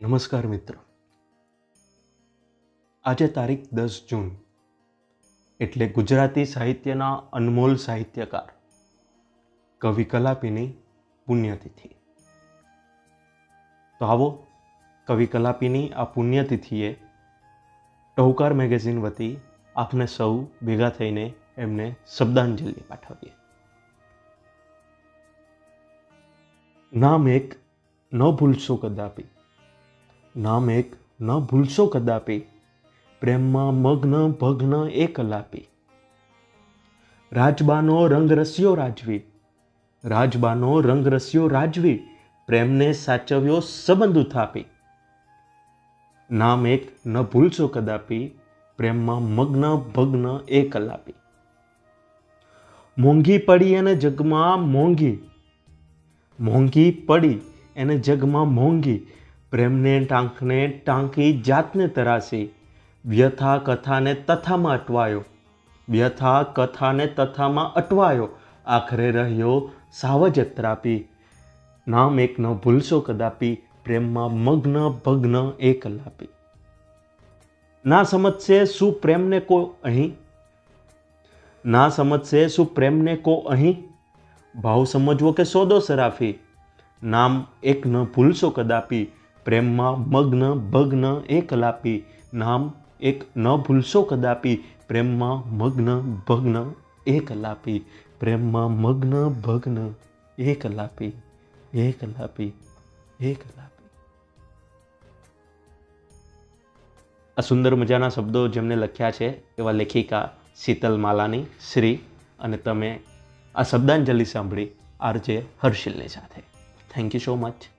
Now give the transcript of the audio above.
નમસ્કાર મિત્રો. આજે તારીખ 10 જૂન એટલે ગુજરાતી સાહિત્યના અનમોલ સાહિત્યકાર કવિ કલાપીની પુણ્યતિથિ. તો આવો કવિ કલાપીની આ પુણ્યતિથિએ ટહુકાર મેગેઝિન વતી આપને સૌ ભેગા થઈને એમને શબ્દાંજલિ પાઠવીએ. નામ એક ન ભૂલશો કદાપી, નામ એક ન ભૂલશો કદાપી, પ્રેમમાં મગ્ન ભગ્ન એ કલાપી. રાજબાનો રંગ રસ્યો રાજવી, રાજબાનો રંગ રસ્યો રાજવી, પ્રેમને સાચવ્યો સંબંધ થાપી. નામ એક ન ભૂલશો કદાપી, પ્રેમમાં મગ્ન ભગ્ન એ કલાપી. મોંઘી પડી એને જગમાં મોંઘી, મોંઘી પડી એને જગમાં મોંઘી, પ્રેમને ટાંકને ટાંકી જાતને તરાસી. વ્યથા કથાને તથામાં અટવાયો, વ્યથા કથાને તથામાં અટવાયો, આખરે રહ્યો સાવજ ત્રાપી. નામ એક ન ભૂલશો કદાપી, પ્રેમમાં મગ્ન ભગ્ન એ કલાપી. ના સમજશે શું પ્રેમને કો અહીં, ના સમજશે શું પ્રેમને કો અહીં, ભાવ સમજવો કે સોદો સરાફી. નામ એક ન ભૂલશો કદાપી, પ્રેમમાં મગ્ન ભગ્ન એ કલાપી. નામ એક ન ભૂલશો કદાપી, પ્રેમમાં મગ્ન ભગ્ન એ કલાપી. પ્રેમમાં મગ્ન ભગ્ન એ કલાપી, એ કલાપી, એ કલાપી. આ સુંદર મજાના શબ્દો જેમને લખ્યા છે એવા લેખિકા શીતલ માલાની શ્રી, અને તમે આ શબ્દાંજલિ સાંભળી આરજે હર્ષિલની સાથે. Thank you so much.